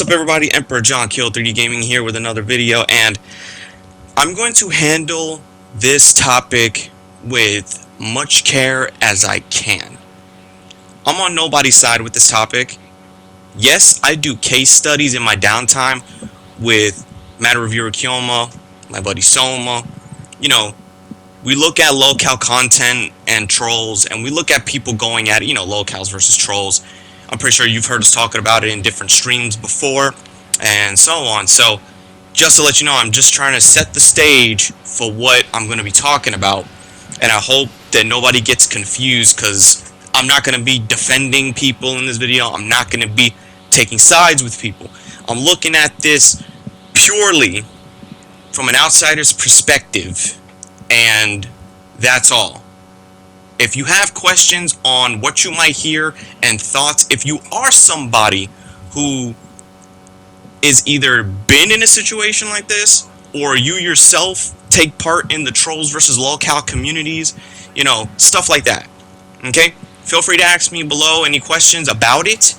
up, everybody? Emperor John Kill 3D Gaming here with another video, and I'm going to handle this topic with much care as I can. I'm on nobody's side with this topic. Yes, I do case studies in my downtime with Matter Reviewer Kyoma, my buddy Soma. You know, we look at lolcow content and trolls, and we look at people going at it, lolcows versus trolls. I'm pretty sure you've heard us talking about it in different streams before, and so on. So, just to let you know, I'm just trying to set the stage for what I'm going to be talking about, and I hope that nobody gets confused, because I'm not going to be defending people in this video. I'm not going to be taking sides with people. I'm looking at this purely from an outsider's perspective, and that's all. If you have questions on what you might hear and thoughts, if you are somebody who is either been in a situation like this, or you yourself take part in the trolls versus lolcow communities, stuff like that, okay? Feel free to ask me below any questions about it,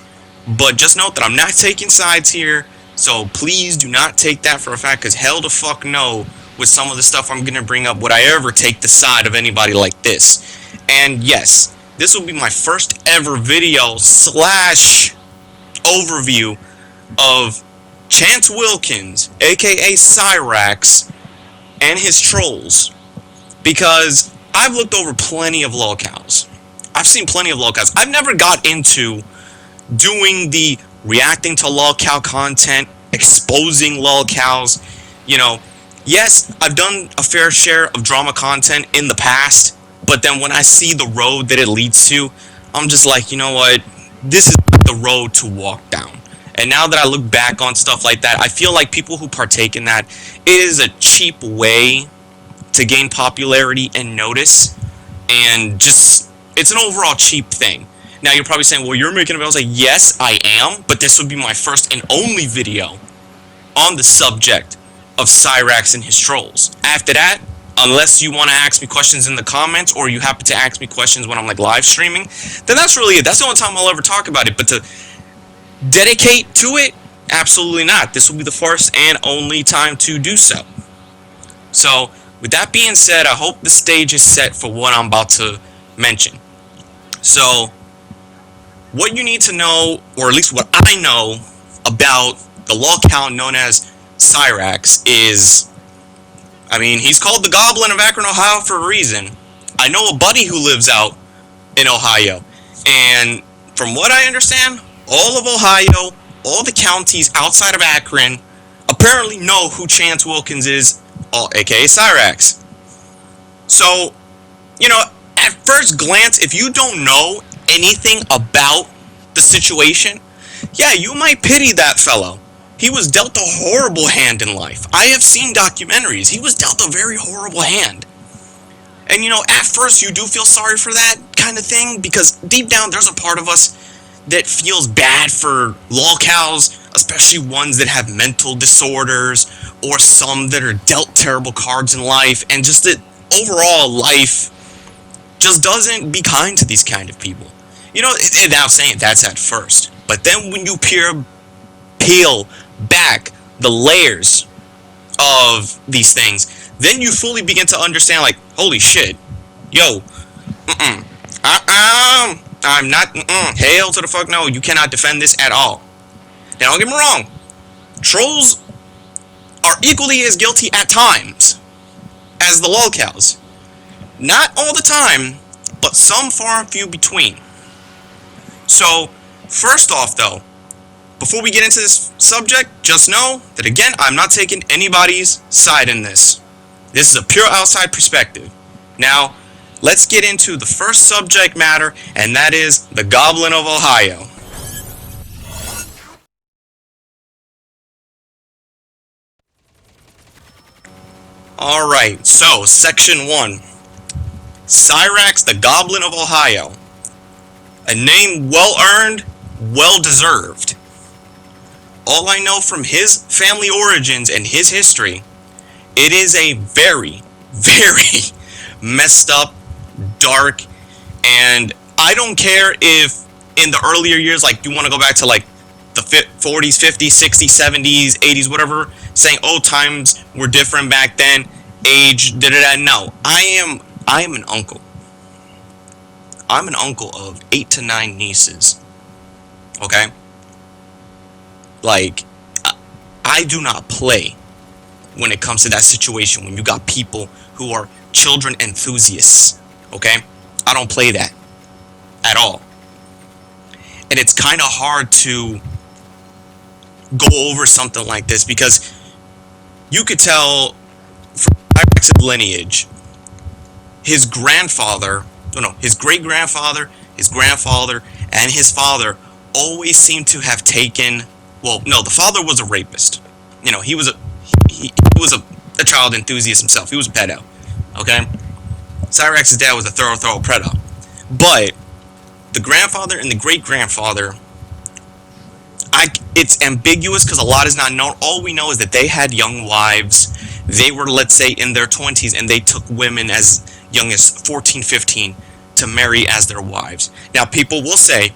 but just note that I'm not taking sides here, so please do not take that for a fact, because hell to fuck no, with some of the stuff I'm going to bring up, would I ever take the side of anybody like this. And yes, this will be my first ever video / overview of Chance Wilkins, aka Cyraxx, and his trolls, because I've looked over plenty of lolcows. I've seen plenty of lolcows. I've never got into doing the reacting to lolcow content, exposing lolcows. Yes, I've done a fair share of drama content in the past, but then when I see the road that it leads to, I'm just like, you know what, this is the road to walk down. And now that I look back on stuff like that, I feel like people who partake in that, it is a cheap way to gain popularity and notice, and just, it's an overall cheap thing. Now you're probably saying, well, you're making a video. I was like, yes, I am, but this would be my first and only video on the subject of Cyraxx and his trolls. After that, unless you want to ask me questions in the comments, or you happen to ask me questions when I'm like live streaming, then that's really it. That's the only time I'll ever talk about it. But to dedicate to it, absolutely not. This will be the first and only time to do so. So, with that being said, I hope the stage is set for what I'm about to mention. So, what you need to know, or at least what I know about the lolcow known as Cyraxx is, he's called the Goblin of Akron, Ohio for a reason. I know a buddy who lives out in Ohio, and from what I understand, all of Ohio, all the counties outside of Akron, apparently know who Chance Wilkins is, aka Cyraxx. So, at first glance, if you don't know anything about the situation, yeah, you might pity that fellow. He was dealt a horrible hand in life. I have seen documentaries. He was dealt a very horrible hand. And at first you do feel sorry for that kind of thing, because deep down there's a part of us that feels bad for lolcows, especially ones that have mental disorders, or some that are dealt terrible cards in life, and just that overall life just doesn't be kind to these kind of people. Now saying that's at first, but then when you peel back the layers of these things, then you fully begin to understand, like, holy shit, yo, I'm not, hell to the fuck no, you cannot defend this at all. Now, don't get me wrong, trolls are equally as guilty at times as the lolcows. Not all the time, but some far and few between. So, first off though, before we get into this subject, just know that again, I'm not taking anybody's side in this. This is a pure outside perspective. Now, let's get into the first subject matter, and that is the Goblin of Ohio. Alright, so, Section 1. Cyraxx, the Goblin of Ohio. A name well-earned, well-deserved. All I know from his family origins and his history, it is a very, very messed up, dark, and I don't care if in the earlier years, like, you want to go back to, like, the 40s, 50s, 60s, 70s, 80s, whatever, saying, oh, times were different back then, age, da-da-da. No, I am an uncle. I'm an uncle of 8 to 9 nieces. Okay? Like, I do not play when it comes to that situation when you got people who are children enthusiasts. Okay? I don't play that at all. And it's kind of hard to go over something like this because you could tell from Cyraxx's lineage, his grandfather, his great-grandfather, his grandfather, and his father always seemed to have taken, well, no, the father was a rapist. He was a child enthusiast himself. He was a pedo. Okay? Cyraxx's dad was a thorough pedo. But the grandfather and the great-grandfather, it's ambiguous because a lot is not known. All we know is that they had young wives. They were, let's say, in their 20s, and they took women as young as 14, 15 to marry as their wives. Now, people will say,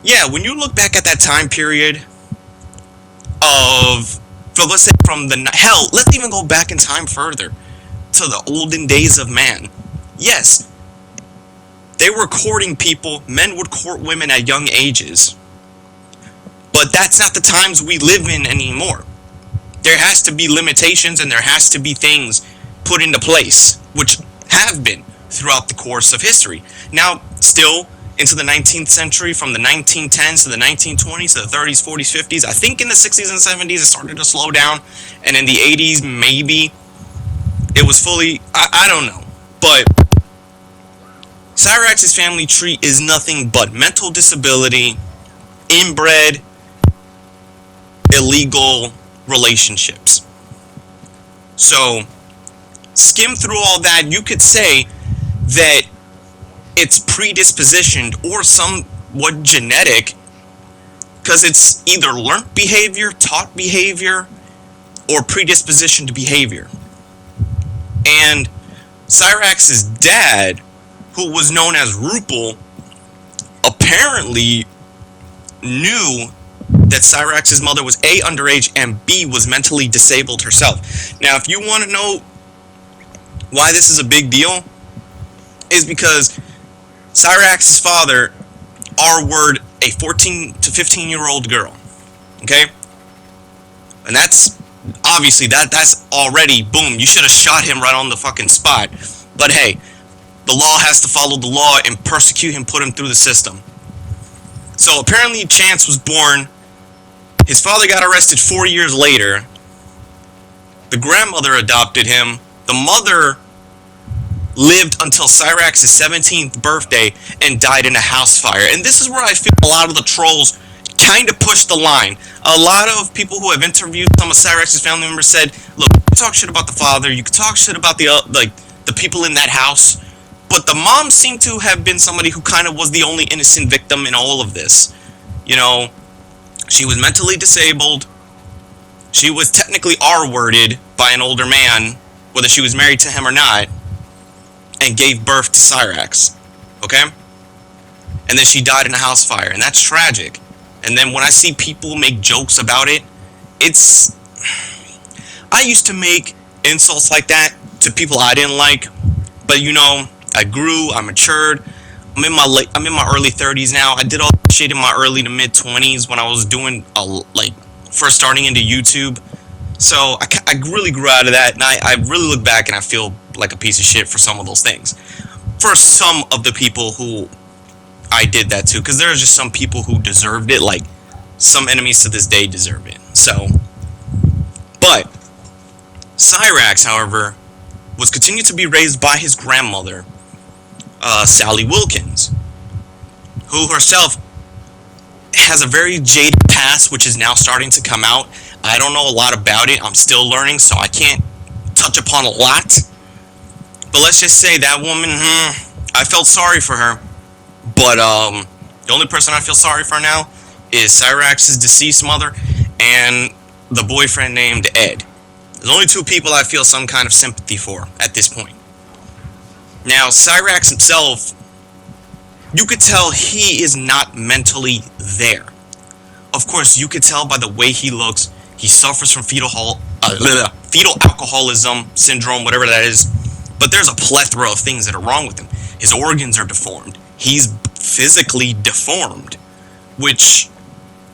yeah, when you look back at that time period let's say let's even go back in time further to the olden days of man. Yes, they were courting people. Men would court women at young ages. But that's not the times we live in anymore. There has to be limitations and there has to be things put into place, which have been throughout the course of history. Now, still into the 19th century, from the 1910s to the 1920s to the 30s, 40s, 50s. I think in the 60s and 70s it started to slow down. And in the 80s, maybe it was fully, I don't know. But Cyraxx's family tree is nothing but mental disability, inbred, illegal relationships. So, skim through all that, you could say that it's predispositioned or somewhat genetic, because it's either learned behavior, taught behavior, or predispositioned behavior. And Cyraxx's dad, who was known as Rupal, apparently knew that Cyraxx's mother was A, underage, and B, was mentally disabled herself. Now, if you want to know why this is a big deal, is because Cyraxx's father R-word a 14 to 15-year-old girl. Okay? And that's, obviously, that's already, boom, you should have shot him right on the fucking spot. But hey, the law has to follow the law and persecute him, put him through the system. So apparently Chance was born. His father got arrested 4 years later. The grandmother adopted him. The mother lived until Cyraxx's 17th birthday and died in a house fire. And this is where I feel a lot of the trolls kind of push the line. A lot of people who have interviewed some of Cyraxx's family members said, look, you can talk shit about the father, you can talk shit about the people in that house, but the mom seemed to have been somebody who kind of was the only innocent victim in all of this. She was mentally disabled. She was technically R-worded by an older man, whether she was married to him or not, and gave birth to Cyraxx. Okay? And then she died in a house fire, and that's tragic. And then when I see people make jokes about it, I used to make insults like that to people I didn't like, but I grew, I matured. I'm in my early 30s now. I did all that shit in my early to mid 20s when I was doing first starting into YouTube. So I really grew out of that, and I really look back and I feel like a piece of shit for some of those things. For some of the people who I did that to, because there's just some people who deserved it, like some enemies to this day deserve it. So, but Cyraxx, however, was continued to be raised by his grandmother, Sally Wilkins, who herself has a very jaded past, which is now starting to come out. I don't know a lot about it. I'm still learning, so I can't touch upon a lot. But let's just say that woman, I felt sorry for her. But the only person I feel sorry for now is Cyraxx's deceased mother and the boyfriend named Ed. There's only two people I feel some kind of sympathy for at this point. Now, Cyraxx himself, you could tell he is not mentally there. of course, you could tell by the way he looks, he suffers from fetal alcoholism syndrome, whatever that is. But there's a plethora of things that are wrong with him. His organs are deformed. He's physically deformed, which,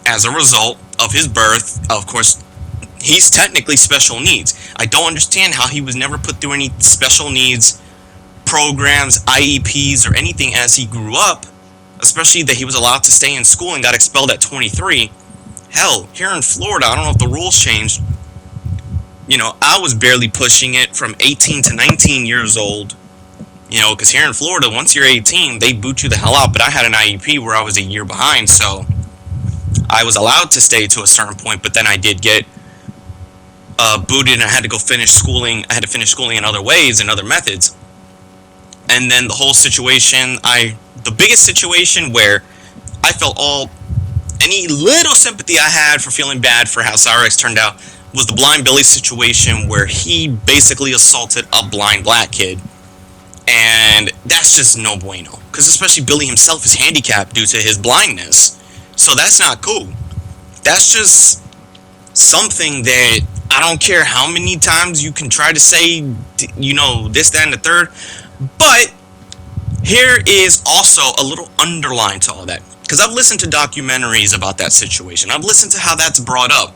as a result of his birth, of course, he's technically special needs. I don't understand how he was never put through any special needs programs, IEPs, or anything as he grew up, especially that he was allowed to stay in school and got expelled at 23. Hell, here in Florida, I don't know if the rules changed. I was barely pushing it from 18 to 19 years old. Because here in Florida, once you're 18, they boot you the hell out. But I had an IEP where I was a year behind, so I was allowed to stay to a certain point, but then I did get booted and I had to go finish schooling. I had to finish schooling in other ways and other methods. And then the whole situation, the biggest situation where I felt any little sympathy I had for feeling bad for how Cyraxx turned out was the Blind Billy situation where he basically assaulted a blind black kid. And that's just no bueno. Because especially Billy himself is handicapped due to his blindness. So that's not cool. That's just something that I don't care how many times you can try to say, this, that, and the third. But here is also a little underline to all that. Because I've listened to documentaries about that situation. I've listened to how that's brought up.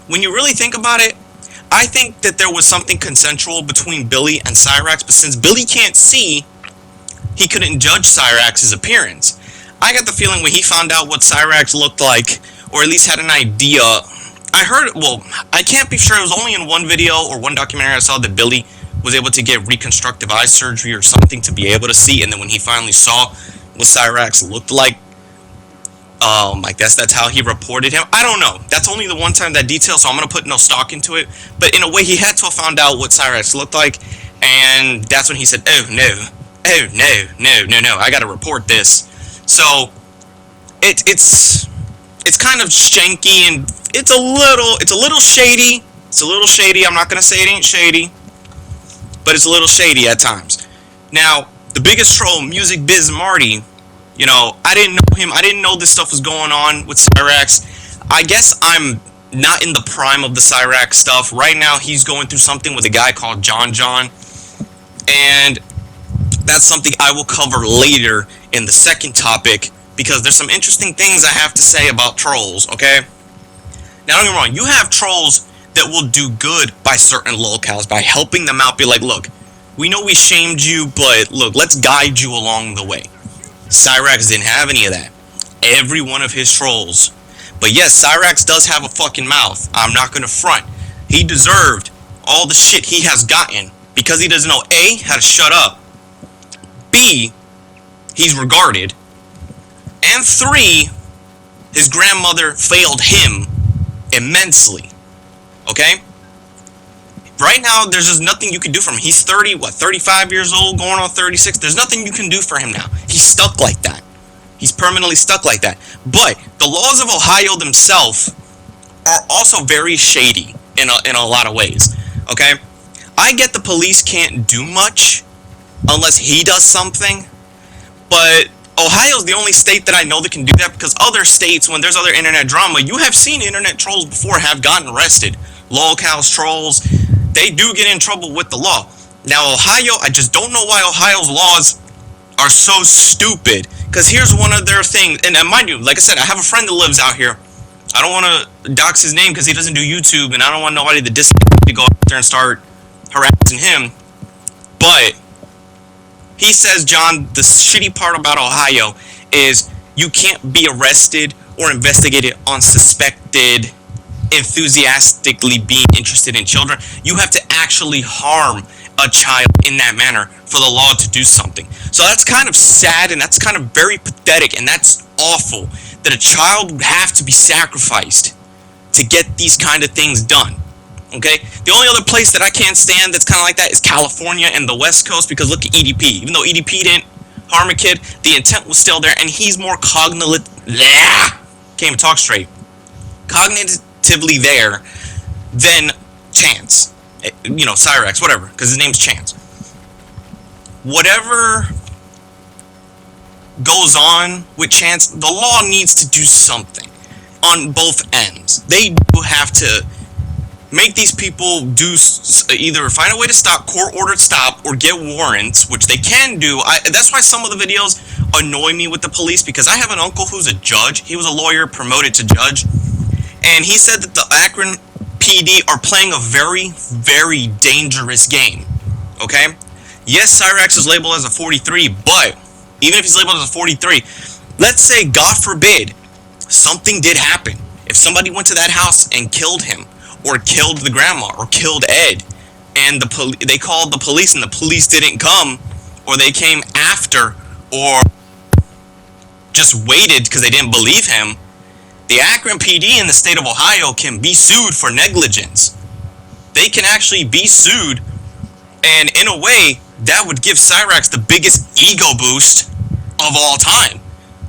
When you really think about it, I think that there was something consensual between Billy and Cyraxx, but since Billy can't see, he couldn't judge Cyraxx's appearance. I got the feeling when he found out what Cyraxx looked like, or at least had an idea, I can't be sure, it was only in one video or one documentary I saw that Billy was able to get reconstructive eye surgery or something to be able to see, and then when he finally saw what Cyraxx looked like, I guess that's how he reported him. I don't know. That's only the one time that detail, so I'm going to put no stock into it. But in a way, he had to have found out what Cyraxx looked like, and that's when he said, oh, no, I got to report this. So, it's kind of shanky, and it's a little shady. It's a little shady. I'm not going to say it ain't shady, but it's a little shady at times. Now, the biggest troll, Music Biz Marty, I didn't know him. I didn't know this stuff was going on with Cyraxx. I guess I'm not in the prime of the Cyraxx stuff. Right now, he's going through something with a guy called John. And that's something I will cover later in the second topic, because there's some interesting things I have to say about trolls, okay? Now, don't get me wrong. You have trolls that will do good by certain lolcows, by helping them out, be like, look, we know we shamed you, but look, let's guide you along the way. Cyraxx didn't have any of that. Every one of his trolls. But yes, Cyraxx does have a fucking mouth. I'm not gonna front. He deserved all the shit he has gotten because he doesn't know A, how to shut up, B, he's regarded, and 3, his grandmother failed him immensely. Okay? Right now, there's just nothing you can do for him. He's 35 years old, going on 36. There's nothing you can do for him now. He's stuck like that. He's permanently stuck like that. But the laws of Ohio themselves are also very shady in a lot of ways. Okay? I get the police can't do much unless he does something. But Ohio's the only state that I know that can do that, because other states, when there's other internet drama, you have seen internet trolls before have gotten arrested. Lolcows trolls, they do get in trouble with the law. Now, Ohio, I just don't know why Ohio's laws are so stupid. Because here's one of their things, and mind you, like I said, I have a friend that lives out here. I don't want to dox his name because he doesn't do YouTube, and I don't want nobody to go out there and start harassing him. But he says, John, the shitty part about Ohio is you can't be arrested or investigated on suspected enthusiastically being interested in children. You have to actually harm a child in that manner for the law to do something. So that's kind of sad, and that's kind of very pathetic, and that's awful that a child would have to be sacrificed to get these kind of things done. Okay? The only other place that I can't stand that's kind of like that is California and the West Coast, because look at EDP. Even though EDP didn't harm a kid, the intent was still there, and he's more can't even talk straight. Cognitively there than Chance. Cyraxx, whatever, because his name's Chance. Whatever goes on with Chance, the law needs to do something. on both ends. They do have to make these people do either find a way to stop, court-ordered stop, or get warrants, which they can do. That's why some of the videos annoy me with the police, because I have an uncle who's a judge. He was a lawyer promoted to judge, and he said that the Akron PD are playing a very, very dangerous game. Okay? Yes, Cyraxx is labeled as a 43, but even if he's labeled as a 43, let's say, God forbid, something did happen. If somebody went to that house and killed him, or killed the grandma, or killed Ed, and they called the police and the police didn't come, or they came after, or just waited because they didn't believe him, the Akron PD in the state of Ohio can be sued for negligence. They can actually be sued, and in a way, that would give Cyraxx the biggest ego boost of all time.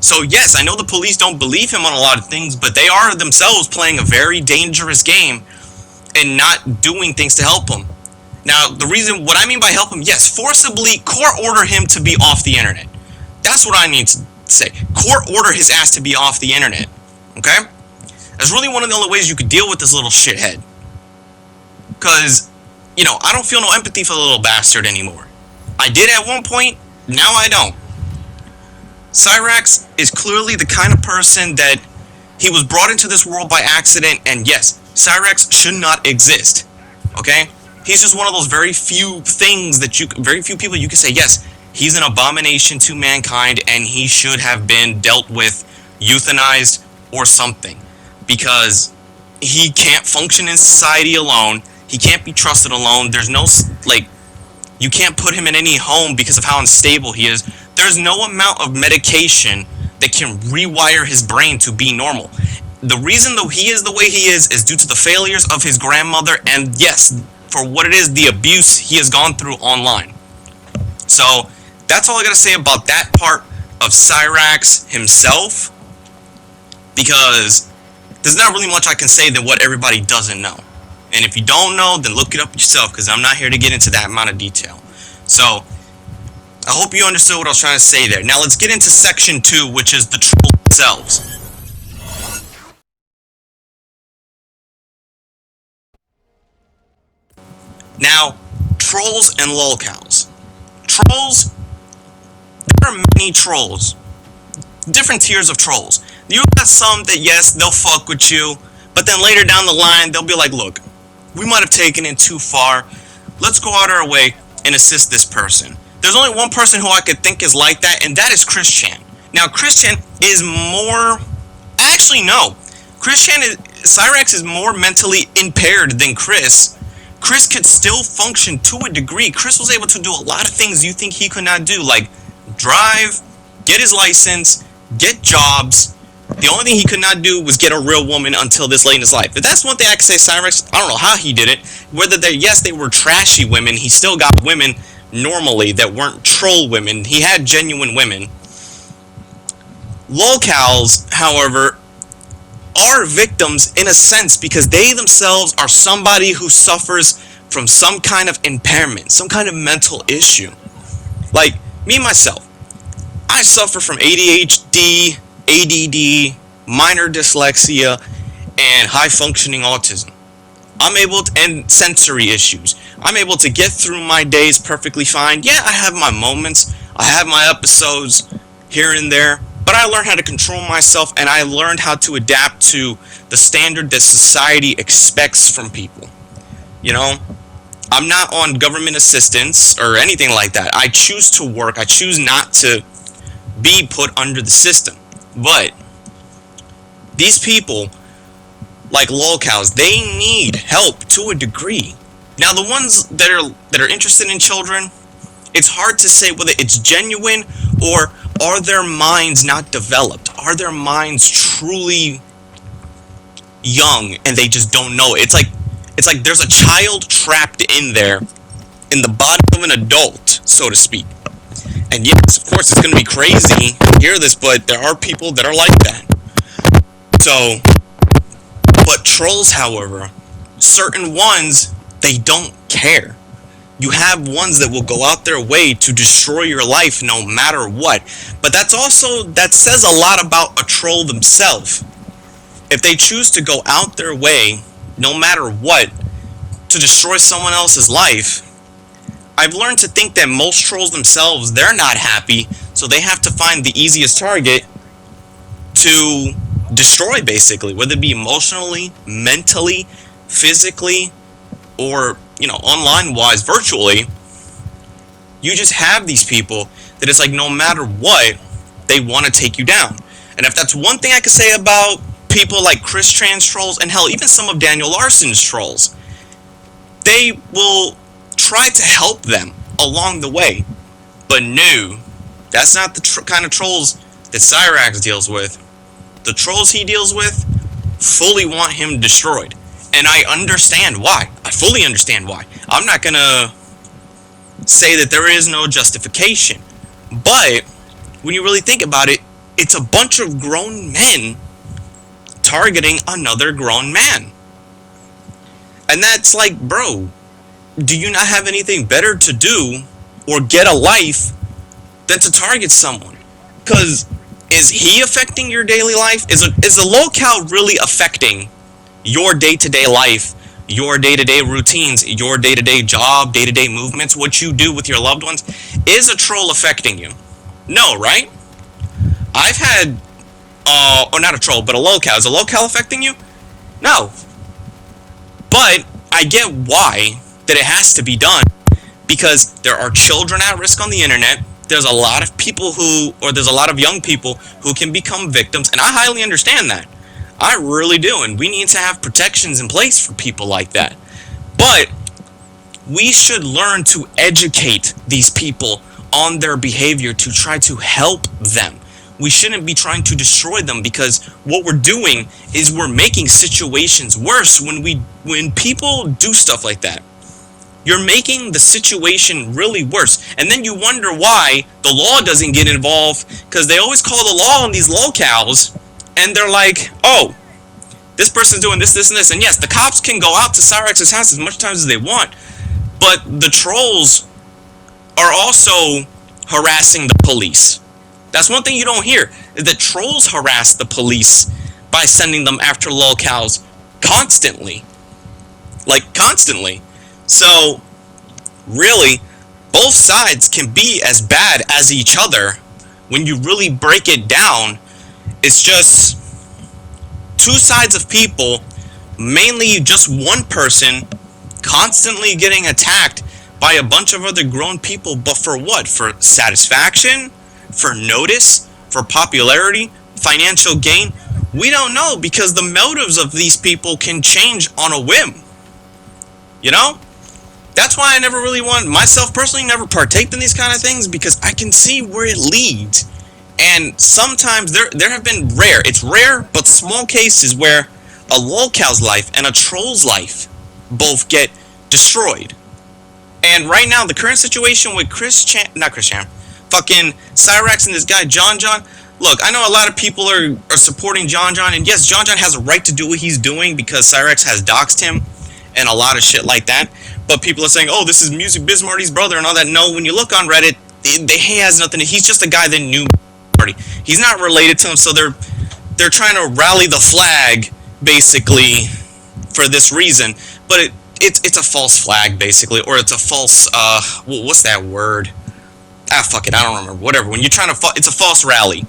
So yes, I know the police don't believe him on a lot of things, but they are themselves playing a very dangerous game and not doing things to help him. Now, what I mean by help him, yes, forcibly court order him to be off the internet. That's what I need to say. Court order his ass to be off the internet. Okay? That's really one of the only ways you could deal with this little shithead. Because, I don't feel no empathy for the little bastard anymore. I did at one point, now I don't. Cyraxx is clearly the kind of person that he was brought into this world by accident, and yes, Cyraxx should not exist. Okay? He's just one of those very few people you can say, yes, he's an abomination to mankind, and he should have been dealt with, euthanized, or something. Because he can't function in society alone. He can't be trusted alone. There's no, you can't put him in any home because of how unstable he is. There's no amount of medication that can rewire his brain to be normal. The reason though he is the way he is due to the failures of his grandmother, and yes, for what it is, the abuse he has gone through online. So, that's all I gotta say about that part of Cyraxx himself, because there's not really much I can say than what everybody doesn't know. And if you don't know, then look it up yourself, because I'm not here to get into that amount of detail. So, I hope you understood what I was trying to say there. Now let's get into section 2, which is the trolls themselves. Now, trolls and lolcows. Trolls, there are many trolls. Different tiers of trolls. You got some that, yes, they'll fuck with you, but then later down the line, they'll be like, look, we might have taken it too far. Let's go out our way and assist this person. There's only one person who I could think is like that, and that is Christian. Now, Christian is more... Actually, no. Cyraxx is more mentally impaired than Chris. Chris could still function to a degree. Chris was able to do a lot of things you think he could not do, like drive, get his license, get jobs. The only thing he could not do was get a real woman until this late in his life. If that's one thing I can say, Cyraxx, I don't know how he did it. Whether they were trashy women, he still got women normally that weren't troll women. He had genuine women. Lolcows, however, are victims in a sense because they themselves are somebody who suffers from some kind of impairment, some kind of mental issue. Like me myself, I suffer from ADHD, ADD, minor dyslexia, and high functioning autism. And sensory issues. I'm able to get through my days perfectly fine. Yeah, I have my moments, I have my episodes here and there, but I learned how to control myself, and I learned how to adapt to the standard that society expects from people. I'm not on government assistance or anything like that. I choose to work. I choose not to be put under the system. But these people, like lolcows, they need help to a degree. Now, the ones that are interested in children, it's hard to say whether it's genuine or are their minds not developed? Are their minds truly young and they just don't know it? It's like there's a child trapped in there in the body of an adult, so to speak. And yes, of course, it's going to be crazy to hear this, but there are people that are like that. So, but trolls, however, certain ones, they don't care. You have ones that will go out their way to destroy your life no matter what. But that says a lot about a troll themselves. if they choose to go out their way, no matter what, to destroy someone else's life, I've learned to think that most trolls themselves, they're not happy, so they have to find the easiest target to destroy, basically, whether it be emotionally, mentally, physically, or, online-wise, virtually. You just have these people that it's like no matter what, they want to take you down. And if that's one thing I could say about people like Chris Tran's trolls, and hell, even some of Daniel Larson's trolls, they will try to help them along the way. But no, that's not the kind of trolls that Cyraxx deals with. The trolls he deals with fully want him destroyed. And I understand why. I fully understand why. I'm not gonna say that there is no justification. But when you really think about it, it's a bunch of grown men targeting another grown man. And that's like, bro, do you not have anything better to do or get a life than to target someone? Because is he affecting your daily life? Is a lolcow really affecting your day-to-day life, your day-to-day routines, your day-to-day job, day-to-day movements, what you do with your loved ones? Is a troll affecting you? No, right? I've had, or not a troll, but a lolcow. Is a lolcow affecting you? No. But I get why that it has to be done, because there are children at risk on the internet. There's a lot of people there's a lot of young people who can become victims, and I highly understand that. I really do, and we need to have protections in place for people like that. But we should learn to educate these people on their behavior to try to help them. We shouldn't be trying to destroy them, because what we're doing is we're making situations worse when people do stuff like that. You're making the situation really worse. And then you wonder why the law doesn't get involved, because they always call the law on these lolcows, and they're like, oh, this person's doing this, this, and this. And yes, the cops can go out to Cyraxx's house as much times as they want, but the trolls are also harassing the police. That's one thing you don't hear, is that trolls harass the police by sending them after lolcows constantly. Like, constantly. So, really, both sides can be as bad as each other. When you really break it down, it's just two sides of people, mainly just one person, constantly getting attacked by a bunch of other grown people. But for what? For satisfaction? For notice? For popularity? Financial gain? We don't know, because the motives of these people can change on a whim. You know? That's why I never really myself personally, never partaked in these kind of things, because I can see where it leads. And sometimes there have been it's rare, but small cases where a lolcow's life and a troll's life both get destroyed. And right now, the current situation with fucking Cyraxx and this guy, John. Look, I know a lot of people are supporting John, and yes, John has a right to do what he's doing because Cyraxx has doxed him and a lot of shit like that. But people are saying, oh, this is Music Biz Marty's brother and all that. No, when you look on Reddit, he has nothing. He's just a guy that knew Marty. He's not related to him, so they're trying to rally the flag, basically, for this reason. But it's a false flag, basically, or it's a false, what's that word? Fuck it, I don't remember. Whatever. When you're trying to, it's a false rally.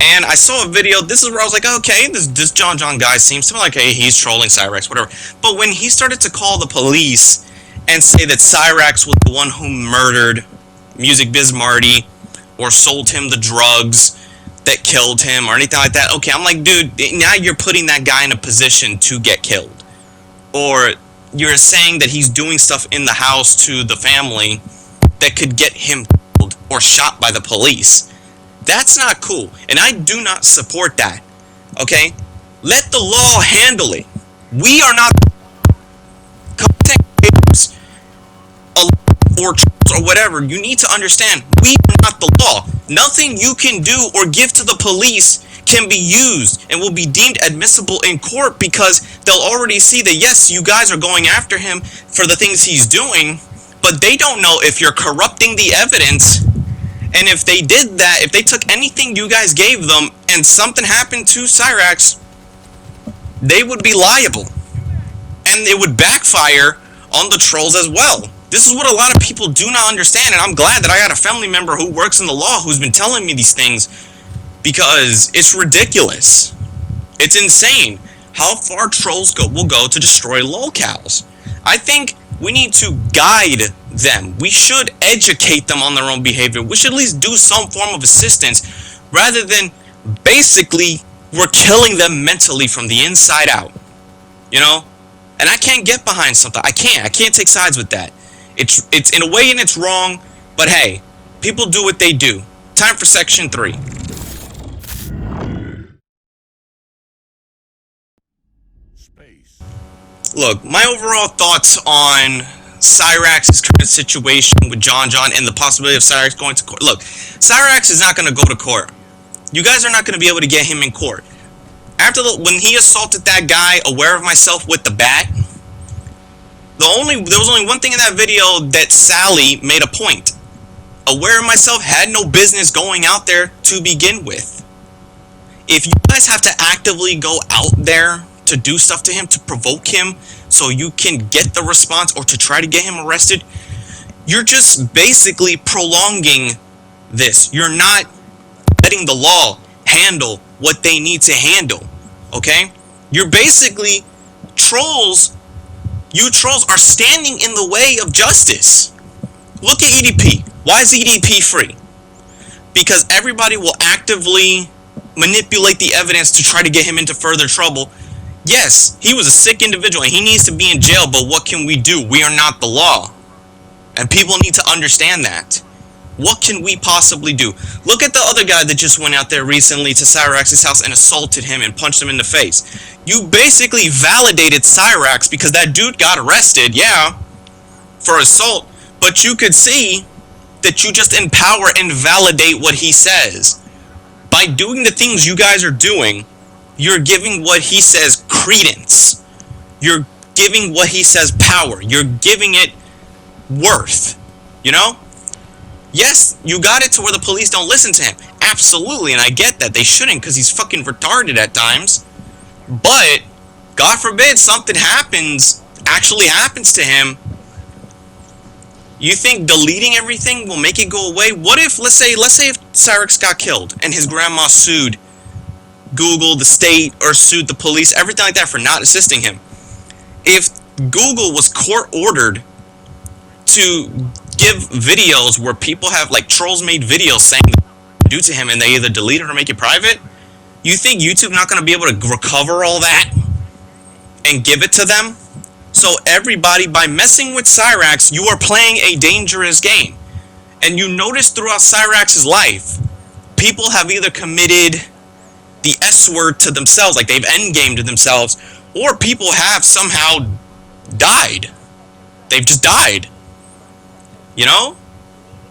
And I saw a video, this is where I was like, okay, this John guy seems to be like, hey, he's trolling Cyraxx, whatever. But when he started to call the police and say that Cyraxx was the one who murdered Music Biz Marty, or sold him the drugs that killed him, or anything like that, okay, I'm like, dude, now you're putting that guy in a position to get killed. Or you're saying that he's doing stuff in the house to the family that could get him killed or shot by the police. That's not cool, and I do not support that, okay? Let the law handle it. We are not content creators or whatever. You need to understand, we are not the law. Nothing you can do or give to the police can be used and will be deemed admissible in court, because they'll already see that, yes, you guys are going after him for the things he's doing, but they don't know if you're corrupting the evidence. And if they did that, if they took anything you guys gave them and something happened to Cyraxx, they would be liable. And it would backfire on the trolls as well. This is what a lot of people do not understand, and I'm glad that I got a family member who works in the law who's been telling me these things, because it's ridiculous. It's insane how far trolls will go to destroy lolcows. I think we need to guide them. We should educate them on their own behavior. We should at least do some form of assistance, rather than basically we're killing them mentally from the inside out. You know? And I can't get behind something. I can't take sides with that. It's in a way, and it's wrong, but hey, people do what they do. Time for section 3. Look, my overall thoughts on Cyraxx's current situation with John and the possibility of Cyraxx going to court. Look, Cyraxx is not going to go to court. You guys are not going to be able to get him in court. When he assaulted that guy, aware of myself, with the bat, there was only one thing in that video that Sally made a point. Aware of myself had no business going out there to begin with. If you guys have to actively go out there to do stuff to him, to provoke him, so you can get the response, or to try to get him arrested, you're just basically prolonging this. You're not letting the law handle what they need to handle. Okay? You're basically trolls. You trolls are standing in the way of justice. Look at EDP. Why is EDP free? Because everybody will actively manipulate the evidence to try to get him into further trouble. Yes, he was a sick individual and he needs to be in jail, but what can we do? We are not the law. And people need to understand that. What can we possibly do? Look at the other guy that just went out there recently to Cyraxx's house and assaulted him and punched him in the face. You basically validated Cyraxx, because that dude got arrested, yeah, for assault, but you could see that you just empower and validate what he says. By doing the things you guys are doing, you're giving what he says credence. You're giving what he says power. You're giving it worth. You know? Yes, you got it to where the police don't listen to him. Absolutely, and I get that. They shouldn't, because he's fucking retarded at times. But, God forbid something actually happens to him. You think deleting everything will make it go away? What if, let's say if Cyraxx got killed and his grandma sued Google, the state, or sued the police, everything like that, for not assisting him. If Google was court-ordered to give videos where people have, like, trolls made videos saying due to him, and they either delete it or make it private, you think YouTube not going to be able to recover all that and give it to them? So everybody, by messing with Cyraxx, you are playing a dangerous game. And you notice throughout Cyraxx's life, people have either committed the S-word to themselves, like they've endgamed themselves, or people have somehow died. They've just died. You know?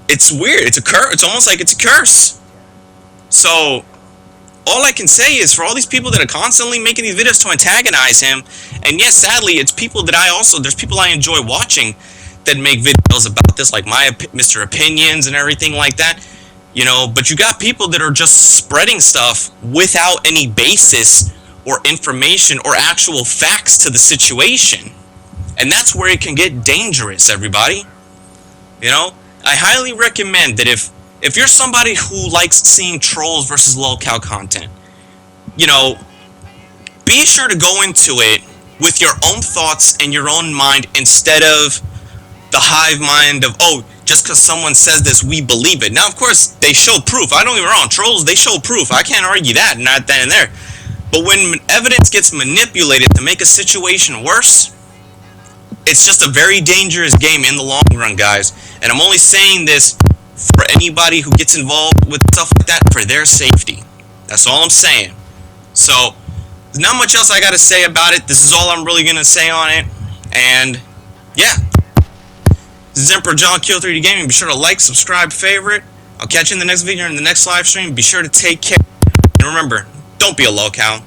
It's weird. It's a curse. It's almost like it's a curse. So, all I can say is, for all these people that are constantly making these videos to antagonize him, and yes, sadly, it's people that there's people I enjoy watching that make videos about this, like Mr. Opinions and everything like that, you know, but you got people that are just spreading stuff without any basis or information or actual facts to the situation. And that's where it can get dangerous, everybody. You know, I highly recommend that if you're somebody who likes seeing trolls versus lolcow content, you know, be sure to go into it with your own thoughts and your own mind, instead of the hive mind of, oh, just because someone says this, we believe it. Now, of course, they show proof. I don't get me wrong, trolls, they show proof. I can't argue that, not that and there. But when evidence gets manipulated to make a situation worse, it's just a very dangerous game in the long run, guys. And I'm only saying this for anybody who gets involved with stuff like that, for their safety. That's all I'm saying. So, there's not much else I gotta say about it. This is all I'm really gonna say on it. And, yeah. This is Emperor John Kill 3D Gaming. Be sure to like, subscribe, favorite. I'll catch you in the next video, in the next live stream. Be sure to take care. And remember, don't be a lolcow.